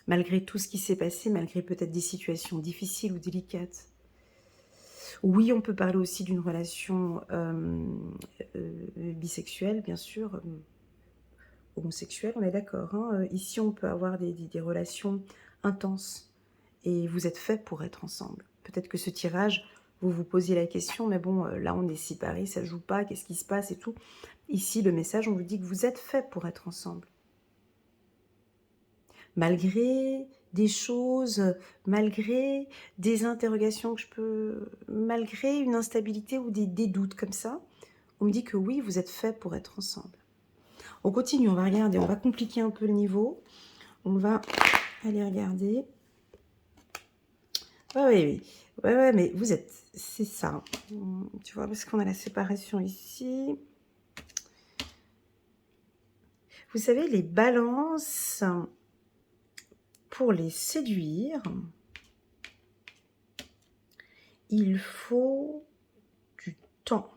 A: Malgré tout ce qui s'est passé, malgré peut-être des situations difficiles ou délicates. Oui, on peut parler aussi d'une relation bisexuelle, bien sûr, homosexuelle, on est d'accord. Hein. Ici, on peut avoir des relations intenses et vous êtes faits pour être ensemble. Peut-être que ce tirage, vous vous posiez la question, mais bon, là, on est séparés, ça ne joue pas, qu'est-ce qui se passe et tout. Ici, le message, on vous dit que vous êtes faits pour être ensemble. Malgré des choses, malgré des interrogations que je peux... Malgré une instabilité ou des doutes comme ça, on me dit que oui, vous êtes faits pour être ensemble. On continue, on va regarder, on va compliquer un peu le niveau. On va aller regarder Ouais, oui, oui. Ouais, ouais, mais vous êtes... C'est ça. Tu vois, parce qu'on a la séparation ici. Vous savez, les balances, pour les séduire, il faut du temps.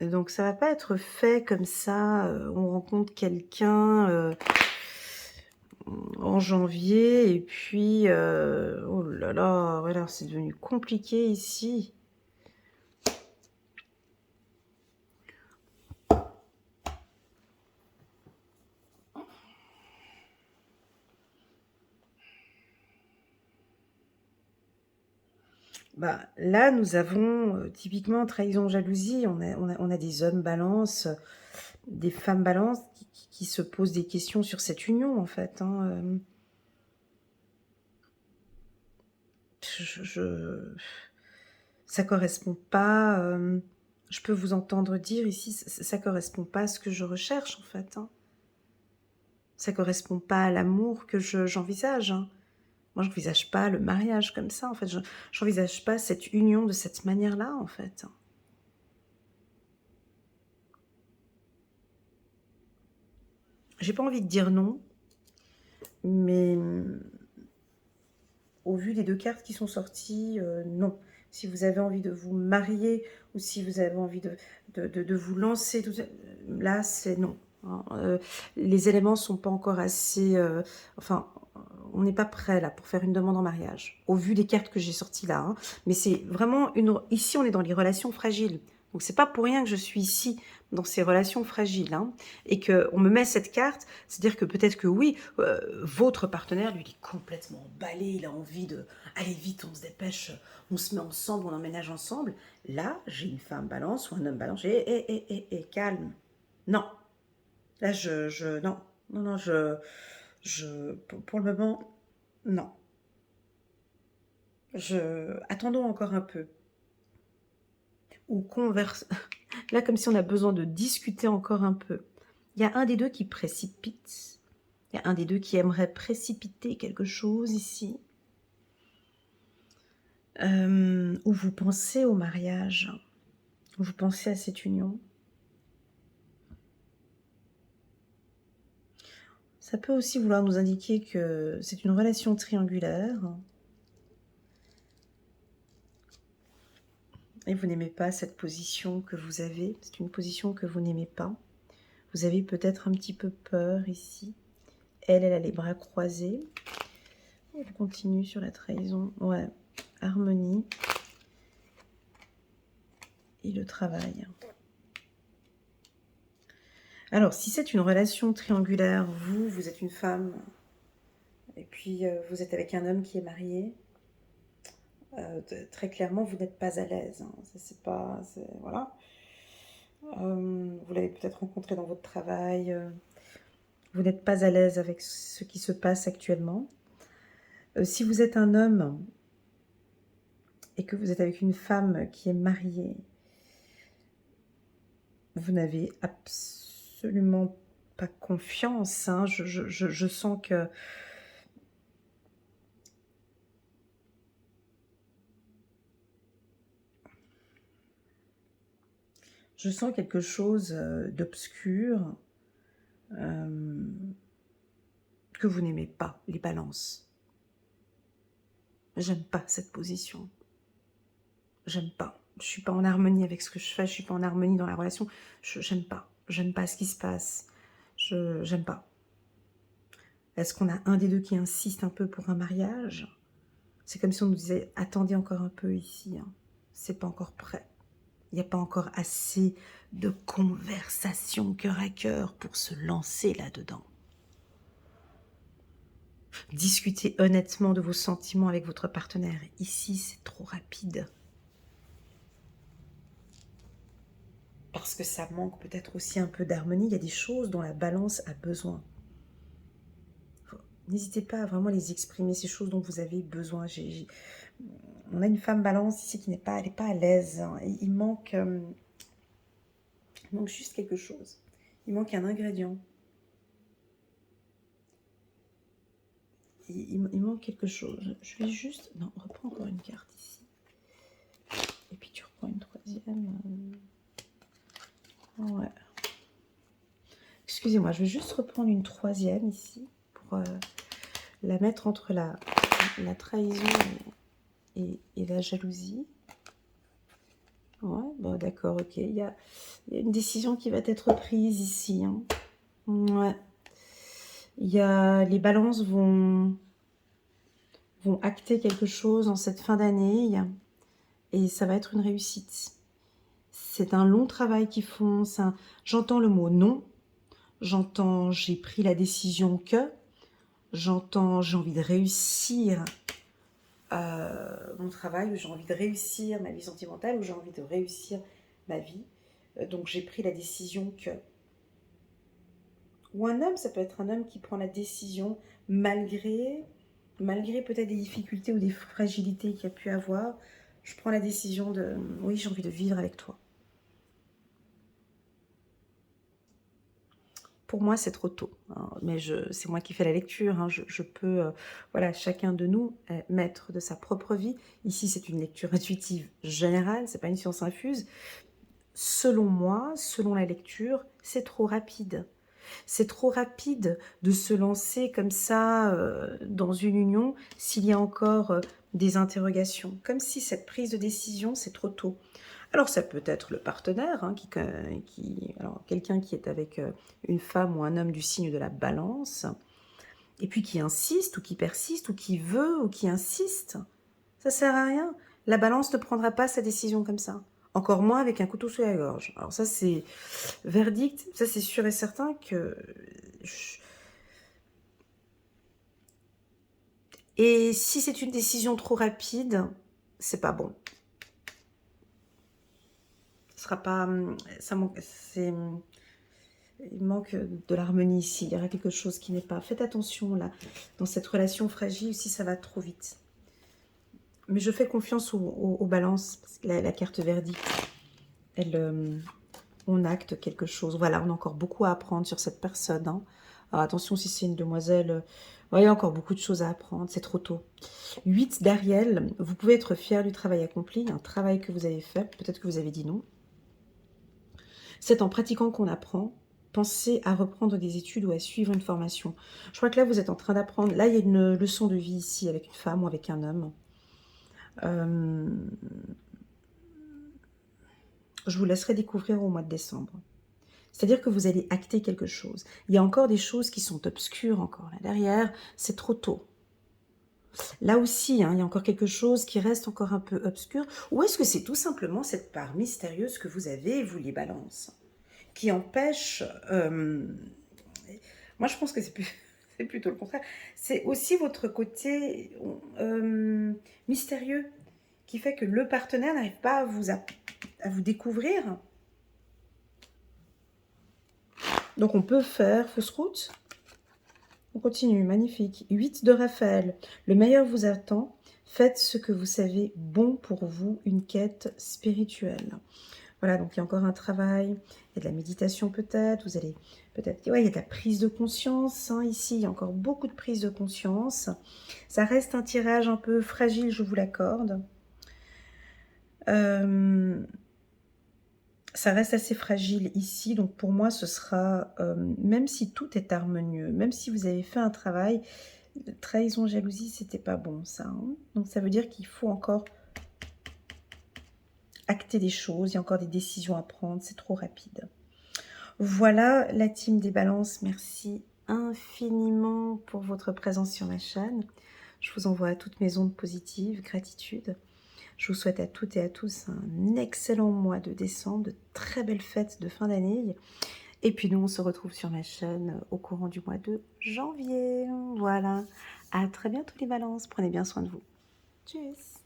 A: Donc, ça va pas être fait comme ça. On rencontre quelqu'un en janvier et puis... oh là là, voilà, c'est devenu compliqué ici. Bah, là, nous avons typiquement trahison, jalousie. On a des hommes balance, des femmes balance qui se posent des questions sur cette union, en fait. Hein. Ça correspond pas. Je peux vous entendre dire ici, ça correspond pas à ce que je recherche, en fait. Hein. Ça correspond pas à l'amour que j'envisage. Hein. Moi, je n'envisage pas le mariage comme ça, en fait. Je n'envisage pas cette union de cette manière-là, en fait. J'ai pas envie de dire non, mais au vu des deux cartes qui sont sorties, non. Si vous avez envie de vous marier ou si vous avez envie de vous lancer, là, c'est non. Hein. Les éléments ne sont pas encore assez... enfin, on n'est pas prêt là pour faire une demande en mariage, au vu des cartes que j'ai sorties là. Hein. Mais c'est vraiment une... Ici, on est dans les relations fragiles. Donc, c'est pas pour rien que je suis ici, dans ces relations fragiles. Hein, et qu'on me met cette carte, c'est-à-dire que peut-être que oui, votre partenaire, lui, il est complètement emballé, il a envie de... Allez, vite, on se dépêche, on se met ensemble, on emménage ensemble. Là, j'ai une femme balance ou un homme balance, calme. Non. Là, non. Non, non, pour le moment, non. Attendons encore un peu. Ou converse. Là, comme si on a besoin de discuter encore un peu. Il y a un des deux qui précipite. Il y a un des deux qui aimerait précipiter quelque chose ici. Où vous pensez au mariage. Où vous pensez à cette union. Ça peut aussi vouloir nous indiquer que c'est une relation triangulaire. Et vous n'aimez pas cette position que vous avez. C'est une position que vous n'aimez pas. Vous avez peut-être un petit peu peur ici. Elle a les bras croisés. On continue sur la trahison. Ouais, harmonie. Et le travail. Alors, si c'est une relation triangulaire, vous êtes une femme, et puis vous êtes avec un homme qui est marié, très clairement, vous n'êtes pas à l'aise. Hein. C'est pas... Voilà. Vous l'avez peut-être rencontré dans votre travail. Vous n'êtes pas à l'aise avec ce qui se passe actuellement. Si vous êtes un homme et que vous êtes avec une femme qui est mariée, vous n'avez absolument pas confiance. Hein. Je sens que... Je sens quelque chose d'obscur que vous n'aimez pas, les balances. J'aime pas cette position. J'aime pas. Je suis pas en harmonie avec ce que je fais, je suis pas en harmonie dans la relation. J'aime pas. J'aime pas ce qui se passe. J'aime pas. Est-ce qu'on a un des deux qui insiste un peu pour un mariage? C'est comme si on nous disait, attendez encore un peu ici. Hein. C'est pas encore prêt. Il n'y a pas encore assez de conversation cœur à cœur pour se lancer là-dedans. Discutez honnêtement de vos sentiments avec votre partenaire. Ici, c'est trop rapide. Parce que ça manque peut-être aussi un peu d'harmonie. Il y a des choses dont la balance a besoin. N'hésitez pas à vraiment les exprimer, ces choses dont vous avez besoin. On a une femme balance ici qui n'est pas, elle n'est pas à l'aise. Hein. Il manque juste quelque chose. Il manque un ingrédient. il manque quelque chose. Je vais juste... Non, reprends encore une carte ici. Et puis tu reprends une troisième. Ouais. Excusez-moi, je vais juste reprendre une troisième ici pour la mettre entre la trahison et la jalousie. Ouais, bon, d'accord, ok. Il y a une décision qui va être prise ici. Hein. Ouais. Les balances vont acter quelque chose en cette fin d'année et ça va être une réussite. C'est un long travail qu'ils font. J'entends le mot non. J'entends j'ai pris la décision que. J'entends j'ai envie de réussir mon travail, ou j'ai envie de réussir ma vie sentimentale, ou j'ai envie de réussir ma vie. Donc j'ai pris la décision que. Ou un homme, ça peut être un homme qui prend la décision malgré peut-être des difficultés ou des fragilités qu'il a pu avoir. Je prends la décision de, oui, j'ai envie de vivre avec toi. Pour moi, c'est trop tôt, hein, mais c'est moi qui fais la lecture. Hein, je peux, voilà, chacun de nous est maître de sa propre vie. Ici, c'est une lecture intuitive générale, c'est pas une science infuse. Selon moi, selon la lecture, c'est trop rapide. C'est trop rapide de se lancer comme ça dans une union s'il y a encore des interrogations. Comme si cette prise de décision, c'est trop tôt. Alors ça peut être le partenaire, hein, alors quelqu'un qui est avec une femme ou un homme du signe de la balance, et puis qui insiste ou qui persiste ou qui veut ou qui insiste. Ça sert à rien. La balance ne prendra pas sa décision comme ça. Encore moins avec un couteau sous la gorge. Alors ça c'est verdict, ça c'est sûr et certain que... Et si c'est une décision trop rapide, c'est pas bon. Ce sera pas... Il manque de l'harmonie ici. Il y aura quelque chose qui n'est pas... Faites attention là. Dans cette relation fragile, si ça va trop vite. Mais je fais confiance aux balances. Parce que la carte verdict, on acte quelque chose. Voilà, on a encore beaucoup à apprendre sur cette personne. Hein. Alors attention, si c'est une demoiselle... il y a encore beaucoup de choses à apprendre. C'est trop tôt. 8 d'Ariel. Vous pouvez être fier du travail accompli. Un travail que vous avez fait. Peut-être que vous avez dit non. C'est en pratiquant qu'on apprend. Pensez à reprendre des études ou à suivre une formation. Je crois que là, vous êtes en train d'apprendre. Là, il y a une leçon de vie ici avec une femme ou avec un homme. Je vous laisserai découvrir au mois de décembre. C'est-à-dire que vous allez acter quelque chose. Il y a encore des choses qui sont obscures encore là derrière. C'est trop tôt. Là aussi, hein, il y a encore quelque chose qui reste encore un peu obscur. Ou est-ce que c'est tout simplement cette part mystérieuse que vous avez, vous les balances, qui empêche... moi, je pense que c'est plutôt le contraire. C'est aussi votre côté mystérieux qui fait que le partenaire n'arrive pas à vous découvrir. Donc, on peut faire fausse route. On continue, magnifique. 8 de Raphaël. Le meilleur vous attend. Faites ce que vous savez bon pour vous, une quête spirituelle. Voilà, donc il y a encore un travail, il y a de la méditation peut-être, vous allez peut-être... Ouais, il y a de la prise de conscience, hein, ici, il y a encore beaucoup de prise de conscience. Ça reste un tirage un peu fragile, je vous l'accorde. Ça reste assez fragile ici, donc pour moi ce sera, même si tout est harmonieux, même si vous avez fait un travail, trahison, jalousie, c'était pas bon ça. Hein. Donc ça veut dire qu'il faut encore acter des choses, il y a encore des décisions à prendre, c'est trop rapide. Voilà la team des balances, merci infiniment pour votre présence sur ma chaîne. Je vous envoie toutes mes ondes positives, gratitude. Je vous souhaite à toutes et à tous un excellent mois de décembre, de très belles fêtes de fin d'année. Et puis nous, on se retrouve sur ma chaîne au courant du mois de janvier. Voilà, à très bientôt les balances, prenez bien soin de vous. Tchuss.